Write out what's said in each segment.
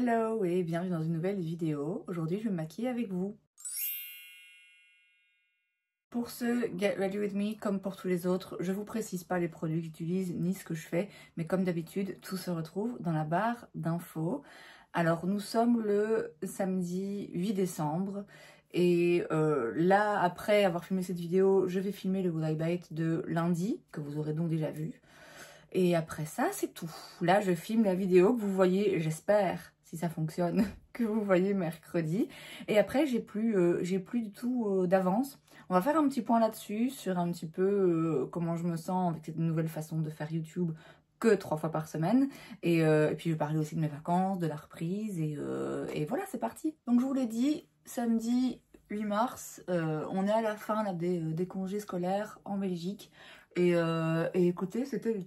Hello et bienvenue dans une nouvelle vidéo. Aujourd'hui, je vais me maquiller avec vous. Pour ce Get Ready With Me, comme pour tous les autres, je vous précise pas les produits que j'utilise ni ce que je fais, mais comme d'habitude, tout se retrouve dans la barre d'infos. Alors, nous sommes le samedi 8 décembre et là, après avoir filmé cette vidéo, je vais filmer le Would I Bite de lundi, que vous aurez donc déjà vu. Et après ça, c'est tout. Là, je filme la vidéo que vous voyez, j'espère, si ça fonctionne, que vous voyez mercredi. Et après, j'ai plus du tout d'avance. On va faire un petit point là-dessus, sur un petit peu comment je me sens avec cette nouvelle façon de faire YouTube que 3 fois par semaine. Et puis, je vais parler aussi de mes vacances, de la reprise. Et voilà, c'est parti. Donc, je vous l'ai dit, samedi 8 mars, on est à la fin là, des congés scolaires en Belgique. Et écoutez, c'était de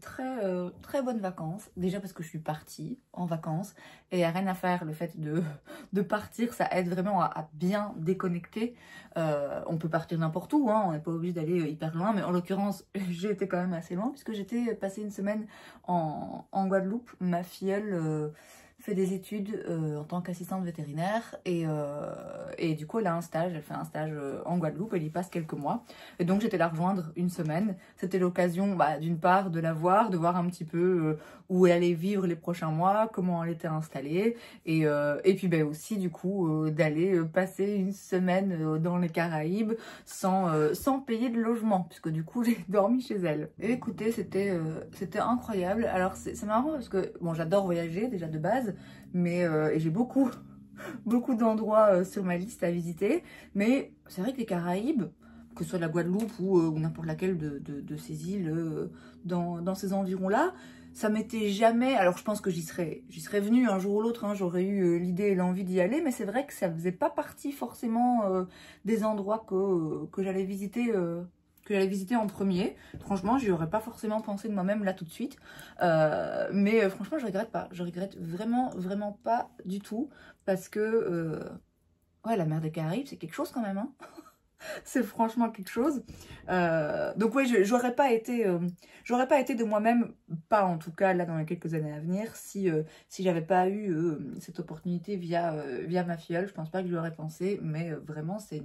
très bonnes vacances. Déjà parce que je suis partie en vacances et il n'y a rien à faire. Le fait de partir, ça aide vraiment à bien déconnecter. On peut partir n'importe où, hein, on n'est pas obligé d'aller hyper loin. Mais en l'occurrence, j'ai été quand même assez loin puisque j'étais passée une semaine en Guadeloupe. Ma filleule fait des études en tant qu'assistante vétérinaire et du coup elle a un stage, elle fait un stage en Guadeloupe, elle y passe quelques mois et donc j'étais la rejoindre une semaine. C'était l'occasion d'une part de la voir, de voir un petit peu où elle allait vivre les prochains mois, comment elle était installée et puis aussi du coup d'aller passer une semaine dans les Caraïbes sans payer de logement puisque du coup j'ai dormi chez elle. Et écoutez, c'était incroyable. Alors c'est marrant parce que bon, j'adore voyager déjà de base, mais et j'ai beaucoup d'endroits sur ma liste à visiter, mais c'est vrai que les Caraïbes, que ce soit la Guadeloupe ou n'importe laquelle de ces îles dans ces environs-là, ça m'était jamais... Alors je pense que j'y serais venue un jour ou l'autre, hein, j'aurais eu l'idée et l'envie d'y aller, mais c'est vrai que ça faisait pas partie forcément des endroits que j'allais visiter en premier. Franchement, j'y aurais pas forcément pensé de moi-même là tout de suite. Mais franchement, je regrette pas. Je regrette vraiment pas du tout. Parce que, ouais, la mer des Caraïbes, c'est quelque chose quand même, hein. C'est franchement quelque chose. Donc ouais, j'aurais pas été de moi-même, pas en tout cas là dans les quelques années à venir, si j'avais pas eu cette opportunité via ma filleule. Je pense pas que je l'aurais pensé, mais vraiment c'est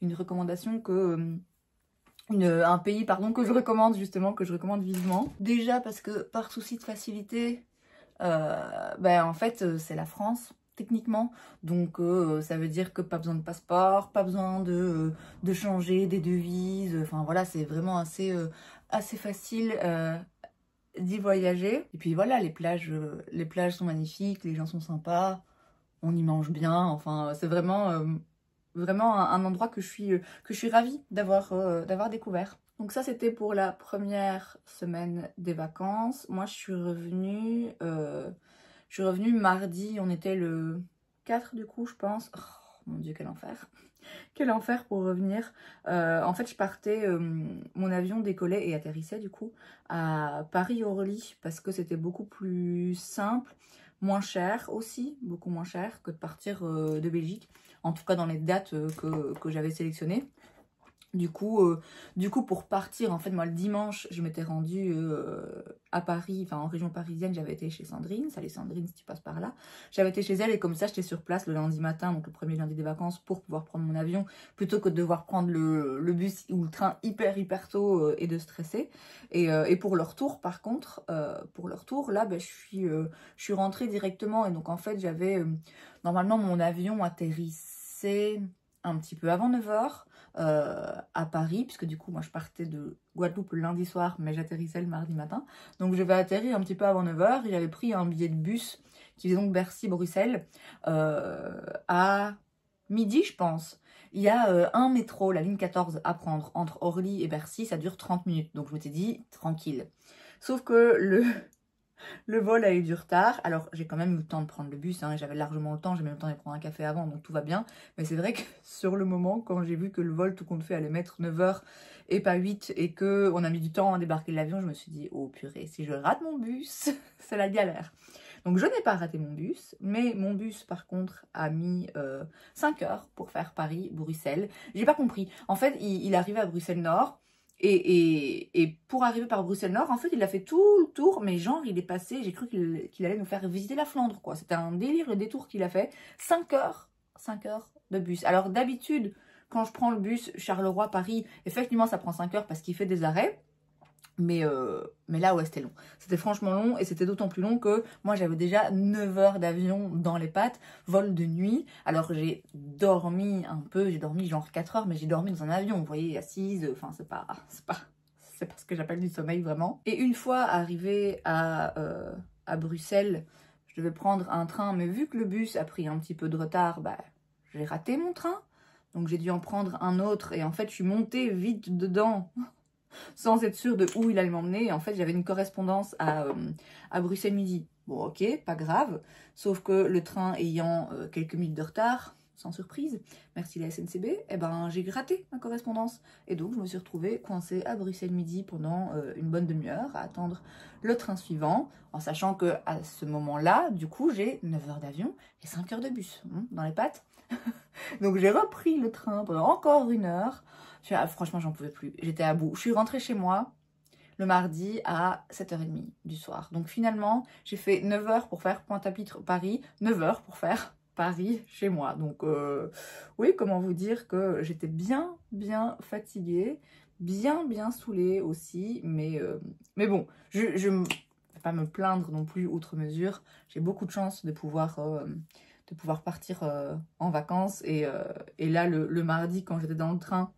une recommandation que... un pays pardon que je recommande justement, que je recommande vivement. Déjà parce que par souci de facilité, en fait c'est la France techniquement, donc ça veut dire que pas besoin de passeport, pas besoin de changer des devises, enfin voilà, c'est vraiment assez facile d'y voyager. Et puis voilà, les plages sont magnifiques, les gens sont sympas, on y mange bien, enfin c'est vraiment un endroit que je suis ravie d'avoir découvert. Donc ça, c'était pour la première semaine des vacances. Moi, je suis revenue mardi, on était le 4 du coup, je pense. Oh, mon Dieu, quel enfer. Quel enfer pour revenir. En fait, je partais, mon avion décollait et atterrissait du coup à Paris-Orly parce que c'était beaucoup plus simple, moins cher aussi, beaucoup moins cher que de partir de Belgique. En tout cas dans les dates que j'avais sélectionnées. Du coup, pour partir, en fait, moi, le dimanche, je m'étais rendue à Paris, enfin, en région parisienne, j'avais été chez Sandrine. Salut Sandrine, si tu passes par là. J'avais été chez elle et comme ça, j'étais sur place le lundi matin, donc le premier lundi des vacances, pour pouvoir prendre mon avion, plutôt que de devoir prendre le bus ou le train hyper tôt et de stresser. Et pour le retour, par contre, là, je suis rentrée directement. Et donc, en fait, j'avais, normalement, mon avion atterrissait un petit peu avant 9 h. À Paris, puisque du coup moi je partais de Guadeloupe le lundi soir mais j'atterrissais le mardi matin, donc je vais atterrir un petit peu avant 9 h et j'avais pris un billet de bus qui faisait donc Bercy-Bruxelles à midi je pense. Il y a un métro, la ligne 14 à prendre entre Orly et Bercy, ça dure 30 minutes, donc je m'étais dit tranquille. Sauf que le vol a eu du retard, alors j'ai quand même eu le temps de prendre le bus, hein, j'avais largement le temps, j'ai même le temps de prendre un café avant, donc tout va bien. Mais c'est vrai que sur le moment, quand j'ai vu que le vol tout compte fait allait mettre 9 h et pas 8 et qu'on a mis du temps à débarquer de l'avion, je me suis dit, oh purée, si je rate mon bus, c'est la galère. Donc je n'ai pas raté mon bus, mais mon bus par contre a mis 5 heures pour faire Paris-Bruxelles. J'ai pas compris, en fait il arrivait à Bruxelles Nord. Et pour arriver par Bruxelles-Nord, en fait, il a fait tout le tour, mais genre, il est passé, j'ai cru qu'il allait nous faire visiter la Flandre, quoi. C'était un délire, le détour qu'il a fait. 5 heures de bus. Alors, d'habitude, quand je prends le bus Charleroi-Paris, effectivement, ça prend 5 heures parce qu'il fait des arrêts. Mais là, ouais, c'était long. C'était franchement long et c'était d'autant plus long que moi, j'avais déjà 9 heures d'avion dans les pattes, vol de nuit. Alors, j'ai dormi un peu, j'ai dormi genre 4 heures, mais j'ai dormi dans un avion, vous voyez, assise. Enfin, c'est pas ce que j'appelle du sommeil, vraiment. Et une fois arrivée à Bruxelles, je devais prendre un train, mais vu que le bus a pris un petit peu de retard, bah, j'ai raté mon train. Donc, j'ai dû en prendre un autre et en fait, je suis montée vite dedans sans être sûre de où il allait m'emmener. En fait, j'avais une correspondance à Bruxelles midi. Bon, ok, pas grave. Sauf que le train ayant quelques minutes de retard, sans surprise, merci la SNCB, eh ben, j'ai raté ma correspondance. Et donc, je me suis retrouvée coincée à Bruxelles midi pendant une bonne demi-heure à attendre le train suivant, en sachant que à ce moment-là, du coup, j'ai 9 heures d'avion et 5 heures de bus dans les pattes. Donc, j'ai repris le train pendant encore 1 heure. Franchement, j'en pouvais plus. J'étais à bout. Je suis rentrée chez moi le mardi à 7h30 du soir. Donc finalement, j'ai fait 9 heures pour faire Pointe-à-Pitre Paris, 9 heures pour faire Paris chez moi. Donc oui, comment vous dire que j'étais bien fatiguée, bien saoulée aussi. Mais bon, je ne vais pas me plaindre non plus outre mesure. J'ai beaucoup de chance de pouvoir partir en vacances. Et là, le mardi, quand j'étais dans le train,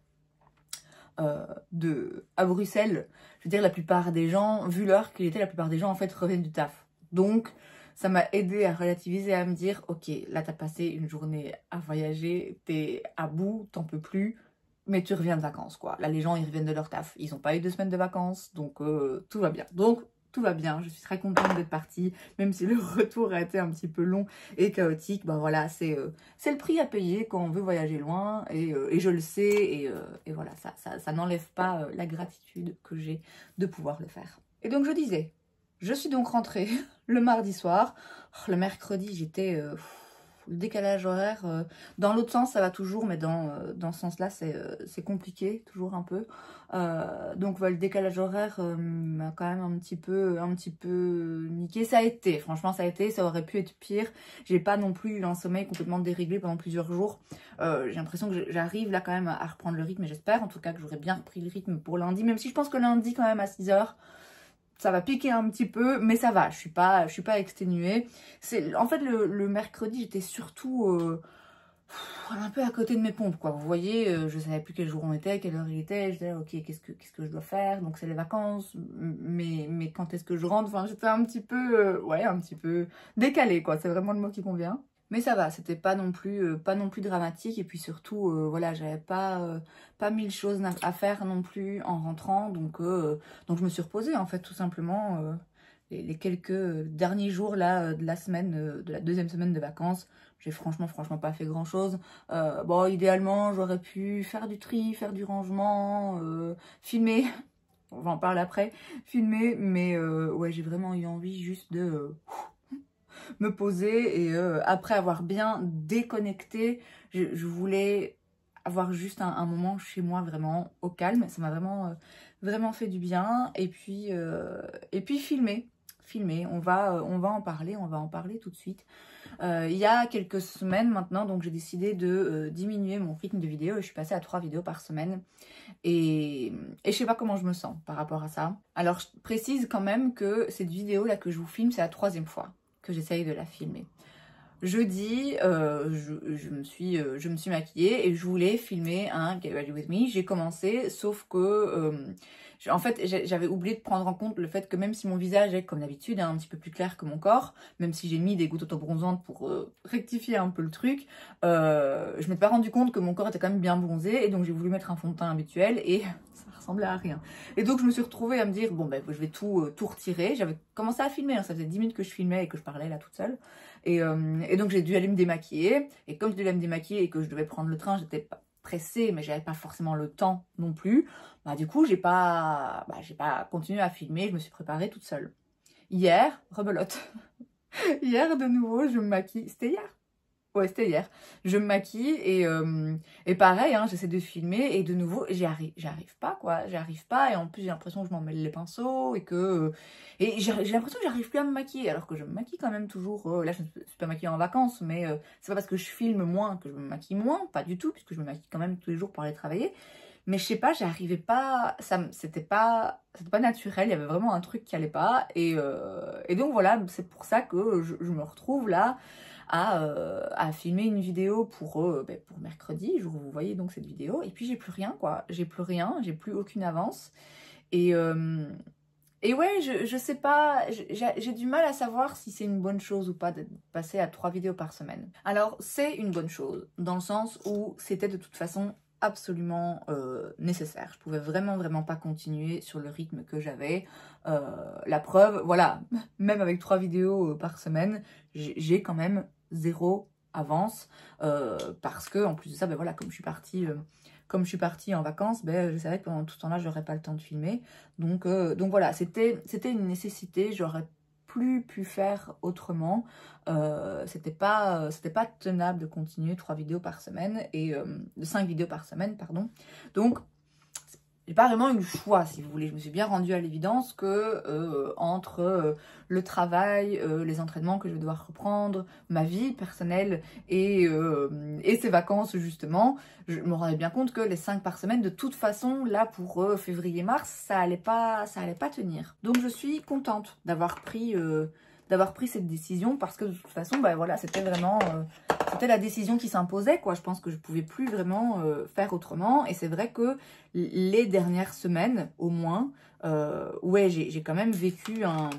à Bruxelles, je veux dire, la plupart des gens, vu l'heure qu'il était, la plupart des gens en fait reviennent du taf. Donc ça m'a aidé à relativiser, à me dire ok, là t'as passé une journée à voyager, t'es à bout, t'en peux plus, mais tu reviens de vacances quoi. Là les gens ils reviennent de leur taf, ils n'ont pas eu 2 semaines de vacances, donc tout va bien. Donc tout va bien, je suis très contente d'être partie, même si le retour a été un petit peu long et chaotique. Ben voilà, c'est le prix à payer quand on veut voyager loin, et je le sais, et voilà, ça n'enlève pas la gratitude que j'ai de pouvoir le faire. Et donc je disais, je suis donc rentrée le mardi soir. Le mercredi, j'étais... le décalage horaire, dans l'autre sens ça va toujours, mais dans ce sens là c'est compliqué toujours un peu, donc voilà, le décalage horaire m'a quand même un petit peu niqué. Ça a été, franchement ça a été, ça aurait pu être pire. J'ai pas non plus eu un sommeil complètement déréglé pendant plusieurs jours. J'ai l'impression que j'arrive là quand même à reprendre le rythme, et j'espère en tout cas que j'aurai bien repris le rythme pour lundi, même si je pense que lundi quand même à 6 h ça va piquer un petit peu, mais ça va, je suis pas exténuée. En fait, le mercredi, j'étais surtout un peu à côté de mes pompes, quoi. Vous voyez, je savais plus quel jour on était, quelle heure il était. Je disais, ok, qu'est-ce que je dois faire? Donc, c'est les vacances, mais quand est-ce que je rentre? Enfin, j'étais un petit peu, un petit peu décalée, quoi. C'est vraiment le mot qui convient. Mais ça va, c'était pas non plus dramatique. Et puis surtout, voilà, j'avais pas 1000 choses à faire non plus en rentrant. Donc je me suis reposée, en fait, tout simplement. Les quelques derniers jours là de la semaine, de la 2e semaine de vacances, j'ai franchement pas fait grand chose. Bon, idéalement, j'aurais pu faire du tri, faire du rangement, filmer. On va en parler après. Filmer, mais ouais, j'ai vraiment eu envie juste de... me poser, et après avoir bien déconnecté, je voulais avoir juste un moment chez moi vraiment au calme. Ça m'a vraiment fait du bien. Et puis filmer, on va en parler tout de suite. Il y a quelques semaines maintenant, donc j'ai décidé de diminuer mon rythme de vidéo, et je suis passée à 3 vidéos par semaine, et je sais pas comment je me sens par rapport à ça. Alors je précise quand même que cette vidéo là que je vous filme, c'est la 3e fois que j'essaye de la filmer. Jeudi, je me suis maquillée et je voulais filmer un Get Ready With Me. J'ai commencé, sauf que en fait j'avais oublié de prendre en compte le fait que même si mon visage est comme d'habitude un petit peu plus clair que mon corps, même si j'ai mis des gouttes autobronzantes pour rectifier un peu le truc, je m'étais pas rendu compte que mon corps était quand même bien bronzé, et donc j'ai voulu mettre un fond de teint habituel et ça ressemblait à rien. Et donc je me suis retrouvée à me dire bon ben je vais tout retirer. J'avais commencé à filmer, hein, ça faisait 10 minutes que je filmais et que je parlais là toute seule. Et donc j'ai dû aller me démaquiller, et comme je devais me démaquiller et que je devais prendre le train, j'étais pas pressée, mais j'avais pas forcément le temps non plus. Bah du coup j'ai pas continué à filmer, je me suis préparée toute seule. Hier, rebelote. Hier de nouveau je me maquille, c'était hier. Ouais, c'était hier. Je me maquille et pareil, hein, j'essaie de filmer et de nouveau, j'arrive pas, quoi. J'arrive pas et en plus, j'ai l'impression que je m'en mêle les pinceaux et que... Et j'ai l'impression que j'arrive plus à me maquiller alors que je me maquille quand même toujours. Là, je ne suis pas maquillée en vacances, mais c'est pas parce que je filme moins que je me maquille moins. Pas du tout, puisque je me maquille quand même tous les jours pour aller travailler. Mais je sais pas, j'arrivais pas... C'était pas naturel, il y avait vraiment un truc qui allait pas. Et donc voilà, c'est pour ça que je me retrouve là à filmer une vidéo pour mercredi, jour où vous voyez donc cette vidéo, et puis j'ai plus rien, quoi. J'ai plus rien, j'ai plus aucune avance. Et ouais, je sais pas, j'ai du mal à savoir si c'est une bonne chose ou pas de passer à 3 vidéos par semaine. Alors, c'est une bonne chose, dans le sens où c'était de toute façon absolument nécessaire. Je pouvais vraiment pas continuer sur le rythme que j'avais. La preuve, voilà, même avec 3 vidéos par semaine, j'ai quand même 0 avance parce que en plus de ça, ben voilà, comme je suis partie en vacances, ben je savais que pendant tout ce temps-là, j'aurais pas le temps de filmer. Donc voilà, c'était une nécessité. J'aurais plus pu faire autrement. C'était pas tenable de continuer 3 vidéos par semaine et 5 vidéos par semaine, pardon. Donc j'ai pas vraiment eu le choix, si vous voulez. Je me suis bien rendue à l'évidence que entre le travail, les entraînements que je vais devoir reprendre, ma vie personnelle et ces vacances, justement, je me rendais bien compte que les 5 par semaine, de toute façon, là, pour février-mars, ça allait pas tenir. Donc, je suis contente d'avoir pris cette décision parce que, de toute façon, bah, voilà, c'était vraiment... c'était la décision qui s'imposait, quoi. Je pense que je pouvais plus vraiment faire autrement. Et c'est vrai que les dernières semaines, au moins, ouais, j'ai quand même vécu un...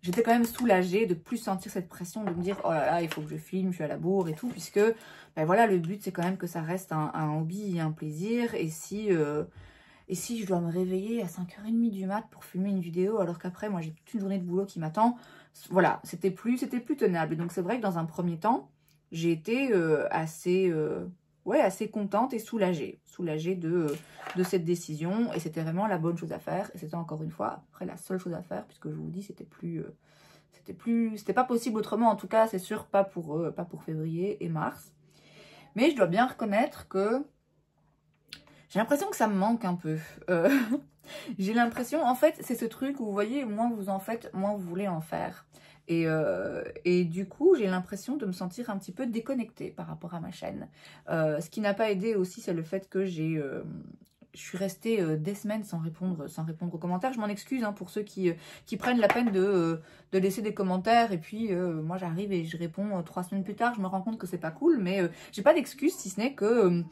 J'étais quand même soulagée de plus sentir cette pression, de me dire, oh là là, il faut que je filme, je suis à la bourre et tout, puisque, ben voilà, le but, c'est quand même que ça reste un hobby et un plaisir. Et si je dois me réveiller à 5h30 du mat pour filmer une vidéo, alors qu'après, moi, j'ai toute une journée de boulot qui m'attend, voilà, c'était plus tenable. Et donc, c'est vrai que dans un premier temps, j'ai été assez contente et soulagée de cette décision. Et c'était vraiment la bonne chose à faire. Et c'était encore une fois, après, la seule chose à faire, puisque je vous dis, c'était pas possible autrement. En tout cas, c'est sûr, pas pour février et mars. Mais je dois bien reconnaître que j'ai l'impression que ça me manque un peu. J'ai l'impression, en fait, c'est ce truc où vous voyez, moins vous en faites, moins vous voulez en faire. Et du coup, j'ai l'impression de me sentir un petit peu déconnectée par rapport à ma chaîne. Ce qui n'a pas aidé aussi, c'est le fait que je suis restée des semaines sans répondre aux commentaires. Je m'en excuse hein, pour ceux qui prennent la peine de laisser des commentaires. Et puis, moi, j'arrive et je réponds 3 semaines plus tard. Je me rends compte que c'est pas cool, mais j'ai pas d'excuse si ce n'est que...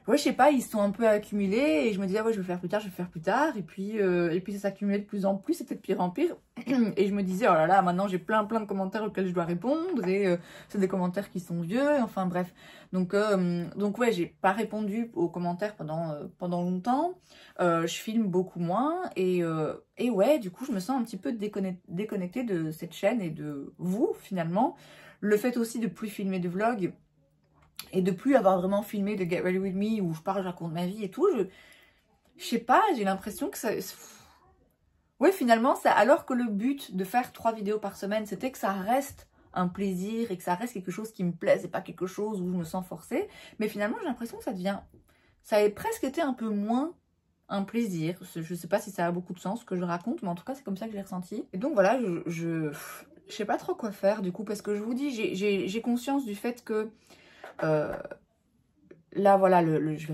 ouais, je sais pas, ils se sont un peu accumulés et je me disais, ouais, je vais faire plus tard. Et puis ça s'accumulait de plus en plus, c'était de pire en pire. Et je me disais, oh là là, maintenant j'ai plein de commentaires auxquels je dois répondre et c'est des commentaires qui sont vieux, enfin bref. Donc ouais, j'ai pas répondu aux commentaires pendant longtemps. Je filme beaucoup moins et ouais, du coup, je me sens un petit peu déconnectée de cette chaîne et de vous, finalement. Le fait aussi de plus filmer de vlogs et de plus avoir vraiment filmé de Get Ready With Me où je parle, je raconte ma vie et tout, je sais pas, j'ai l'impression que ça... Ouais, finalement, alors que le but de faire 3 vidéos par semaine, c'était que ça reste un plaisir et que ça reste quelque chose qui me plaise et pas quelque chose où je me sens forcée, mais finalement, j'ai l'impression que ça a presque été un peu moins un plaisir. Je sais pas si ça a beaucoup de sens ce que je raconte, mais en tout cas, c'est comme ça que je l'ai ressenti. Et donc voilà, je sais pas trop quoi faire du coup, parce que je vous dis, j'ai conscience du fait que là voilà, je vais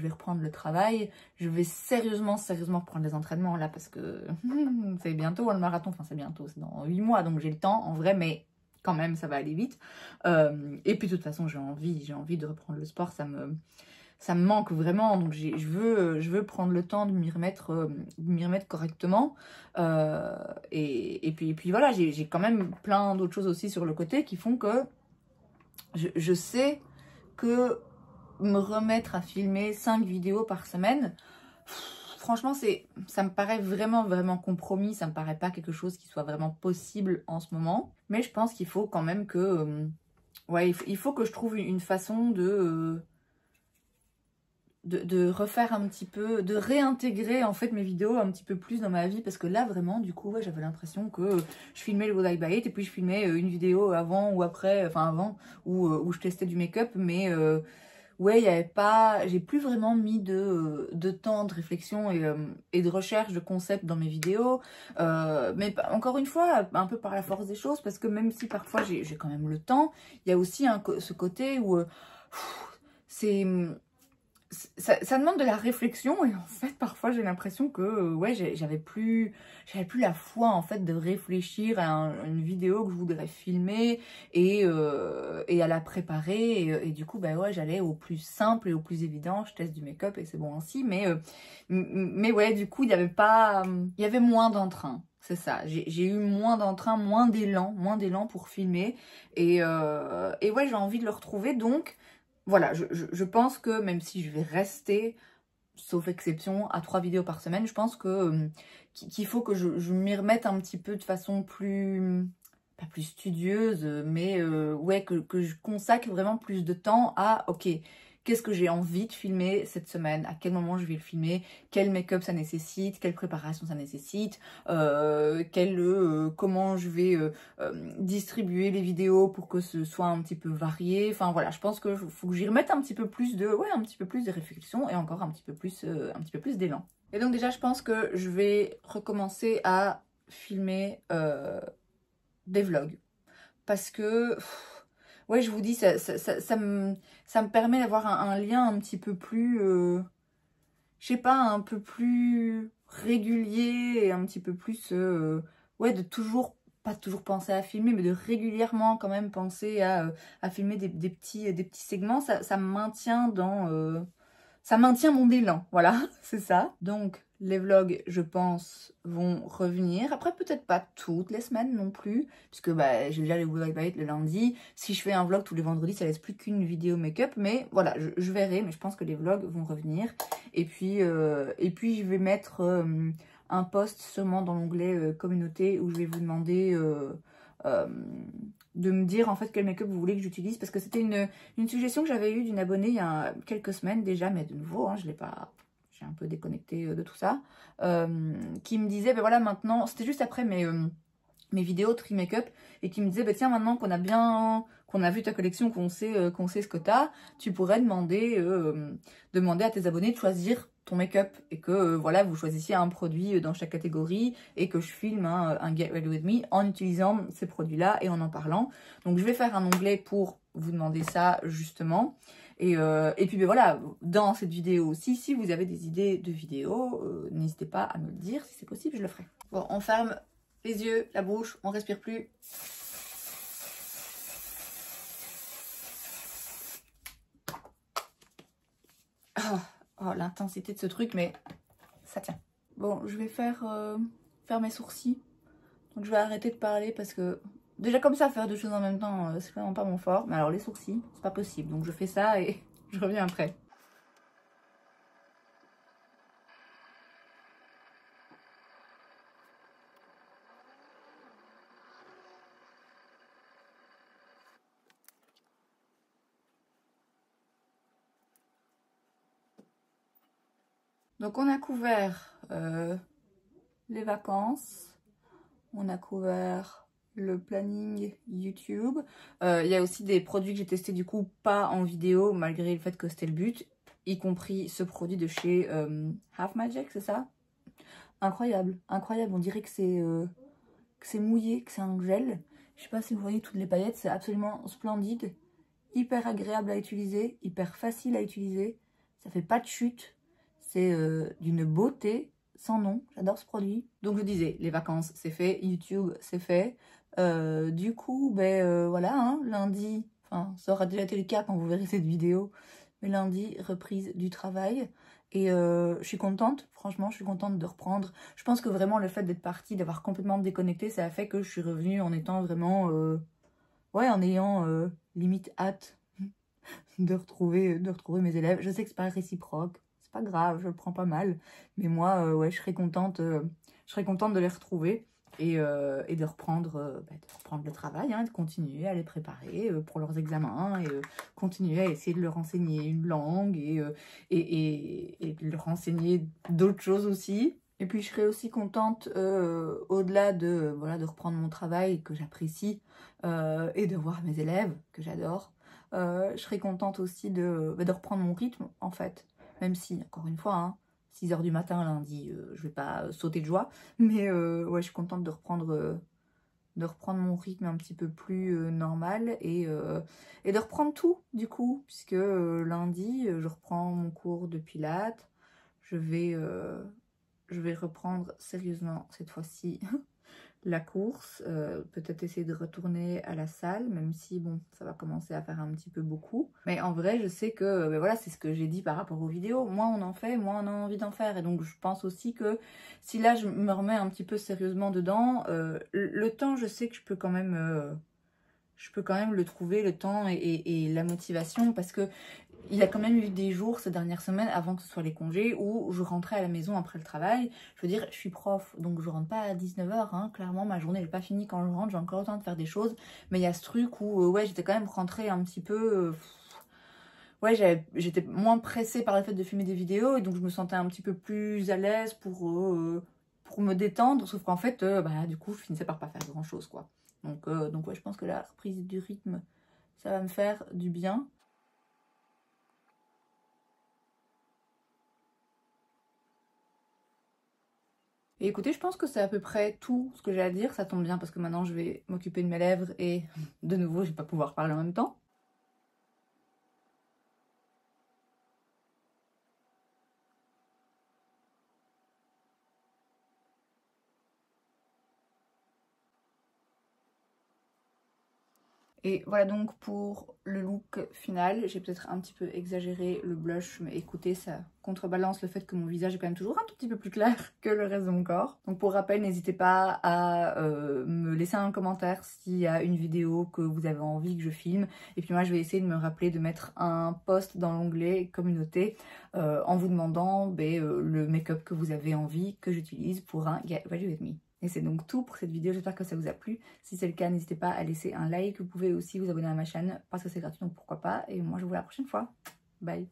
reprendre le travail, je vais sérieusement reprendre les entraînements là parce que c'est bientôt hein, le marathon, enfin c'est bientôt, c'est dans 8 mois donc j'ai le temps en vrai, mais quand même ça va aller vite. Et puis de toute façon j'ai envie de reprendre le sport, ça me manque vraiment, donc je veux prendre le temps de m'y remettre correctement. Et puis voilà, j'ai quand même plein d'autres choses aussi sur le côté qui font que je sais que me remettre à filmer 5 vidéos par semaine, franchement, ça me paraît vraiment compromis. Ça me paraît pas quelque chose qui soit vraiment possible en ce moment. Mais je pense qu'il faut quand même que... ouais, il faut que je trouve une façon de de refaire un petit peu, de réintégrer en fait mes vidéos un petit peu plus dans ma vie, parce que là vraiment du coup ouais, j'avais l'impression que je filmais le Would I Buy It et puis je filmais une vidéo avant ou après, enfin avant où je testais du make-up, mais ouais, il y avait pas, j'ai plus vraiment mis de temps de réflexion et de recherche de concepts dans mes vidéos, mais encore une fois un peu par la force des choses, parce que même si parfois j'ai quand même le temps, il y a aussi ce côté où c'est ça demande de la réflexion, et en fait parfois j'ai l'impression que ouais, j'avais plus la foi en fait de réfléchir à une vidéo que je voudrais filmer et à la préparer, et du coup bah ouais, j'allais au plus simple et au plus évident, je teste du make-up et c'est bon ainsi, mais ouais, du coup il y avait pas, il y avait moins d'entrain. C'est ça, j'ai eu moins d'entrain, moins d'élan pour filmer, et ouais, j'ai envie de le retrouver, donc voilà, je pense que même si je vais rester, sauf exception, à 3 vidéos par semaine, je pense que qu'il faut que je m'y remette un petit peu de façon plus, pas plus studieuse, mais ouais, que je consacre vraiment plus de temps à, ok, qu'est-ce que j'ai envie de filmer cette semaine, à quel moment je vais le filmer, quel make-up ça nécessite, quelle préparation ça nécessite, comment je vais distribuer les vidéos pour que ce soit un petit peu varié. Enfin voilà, je pense qu'il faut que j'y remette un petit peu plus de, ouais, un petit peu plus de réflexion et encore un petit peu plus d'élan. Et donc déjà, je pense que je vais recommencer à filmer des vlogs, parce que ouais, je vous dis, ça me permet d'avoir un lien un petit peu plus, je sais pas, un peu plus régulier et un petit peu plus, ouais, de toujours, pas toujours penser à filmer, mais de régulièrement quand même penser à filmer des petits segments. Ça me maintient dans, ça maintient mon élan, voilà, c'est ça. Donc, les vlogs, je pense, vont revenir. Après, peut-être pas toutes les semaines non plus, puisque bah, j'ai déjà les Would I Buy It le lundi. Si je fais un vlog tous les vendredis, ça laisse plus qu'une vidéo make-up. Mais voilà, je verrai, mais je pense que les vlogs vont revenir. Et puis je vais mettre un post sûrement dans l'onglet communauté, où je vais vous demander euh, de me dire en fait quel make-up vous voulez que j'utilise, parce que c'était une suggestion que j'avais eue d'une abonnée il y a quelques semaines déjà, mais de nouveau, hein, je l'ai pas, j'ai un peu déconnecté de tout ça, qui me disait, ben voilà, maintenant, c'était juste après mes vidéos tri make-up, et qui me disait, bah tiens, maintenant qu'on a vu ta collection, qu'on sait ce que t'as, tu pourrais demander à tes abonnés de choisir ton make-up, et que voilà, vous choisissiez un produit dans chaque catégorie, et que je filme un Get Ready With Me en utilisant ces produits-là et en parlant. Donc je vais faire un onglet pour vous demander ça justement. Et puis ben voilà, dans cette vidéo aussi, si vous avez des idées de vidéos, n'hésitez pas à me le dire, si c'est possible, je le ferai. Bon, on ferme les yeux, la bouche, on respire plus. Oh, l'intensité de ce truc, mais ça tient. Bon, je vais faire mes sourcils. Donc je vais arrêter de parler, parce que déjà comme ça, faire deux choses en même temps, c'est vraiment pas mon fort. Mais alors les sourcils, c'est pas possible. Donc je fais ça et je reviens après. Donc on a couvert les vacances, on a couvert le planning YouTube. Il y a aussi des produits que j'ai testés du coup pas en vidéo, malgré le fait que c'était le but, y compris ce produit de chez Half Magic, c'est ça? Incroyable, incroyable, on dirait que c'est mouillé, que c'est un gel. Je sais pas si vous voyez toutes les paillettes, c'est absolument splendide, hyper agréable à utiliser, hyper facile à utiliser, ça fait pas de chute. C'est d'une beauté sans nom. J'adore ce produit. Donc je disais, les vacances, c'est fait. YouTube, c'est fait. Du coup, ben voilà, hein, lundi, enfin, ça aura déjà été le cas quand vous verrez cette vidéo. Mais lundi, reprise du travail. Et je suis contente, franchement, je suis contente de reprendre. Je pense que vraiment, le fait d'être partie, d'avoir complètement déconnecté, ça a fait que je suis revenue en étant vraiment... ouais, en ayant limite hâte de retrouver mes élèves. Je sais que c'est pas réciproque. C'est pas grave, je le prends pas mal. Mais moi, ouais, je serais contente de les retrouver. de reprendre le travail, hein, de continuer à les préparer pour leurs examens et continuer à essayer de leur enseigner une langue et de leur enseigner d'autres choses aussi. Et puis je serais aussi contente, au-delà de, voilà, de reprendre mon travail que j'apprécie et de voir mes élèves que j'adore, je serais contente aussi de reprendre mon rythme en fait. Même si, encore une fois, hein, 6 h du matin lundi, je vais pas sauter de joie. Mais ouais, je suis contente de reprendre mon rythme un petit peu plus normal et de reprendre tout du coup. Puisque lundi, je reprends mon cours de pilates. Je vais reprendre sérieusement cette fois-ci la course, peut-être essayer de retourner à la salle, même si bon, ça va commencer à faire un petit peu beaucoup. Mais en vrai, je sais que, ben voilà, c'est ce que j'ai dit par rapport aux vidéos, moins on en fait, moins on a envie d'en faire. Et donc je pense aussi que si là je me remets un petit peu sérieusement dedans, le temps, je sais que je peux quand même le trouver, le temps et la motivation, parce que il y a quand même eu des jours ces dernières semaines, avant que ce soit les congés, où je rentrais à la maison après le travail. Je veux dire, je suis prof, donc je rentre pas à 19 h, hein. Clairement, ma journée n'est pas finie quand je rentre, j'ai encore le temps de faire des choses. Mais il y a ce truc où, ouais, j'étais quand même rentrée un petit peu... ouais, j'étais moins pressée par le fait de filmer des vidéos, et donc je me sentais un petit peu plus à l'aise pour me détendre. Sauf qu'en fait, bah, du coup, je finissais par pas faire grand-chose, quoi. Donc ouais, je pense que la reprise du rythme, ça va me faire du bien. Et écoutez, je pense que c'est à peu près tout ce que j'ai à dire. Ça tombe bien parce que maintenant je vais m'occuper de mes lèvres et de nouveau je vais pas pouvoir parler en même temps. Et voilà donc pour le look final. J'ai peut-être un petit peu exagéré le blush, mais écoutez, ça contrebalance le fait que mon visage est quand même toujours un tout petit peu plus clair que le reste de mon corps. Donc pour rappel, n'hésitez pas à me laisser un commentaire s'il y a une vidéo que vous avez envie que je filme. Et puis moi, je vais essayer de me rappeler de mettre un post dans l'onglet communauté en vous demandant le make-up que vous avez envie que j'utilise pour un Get Ready With Me. Et c'est donc tout pour cette vidéo, j'espère que ça vous a plu. Si c'est le cas, n'hésitez pas à laisser un like. Vous pouvez aussi vous abonner à ma chaîne parce que c'est gratuit, donc pourquoi pas. Et moi, je vous vois la prochaine fois. Bye!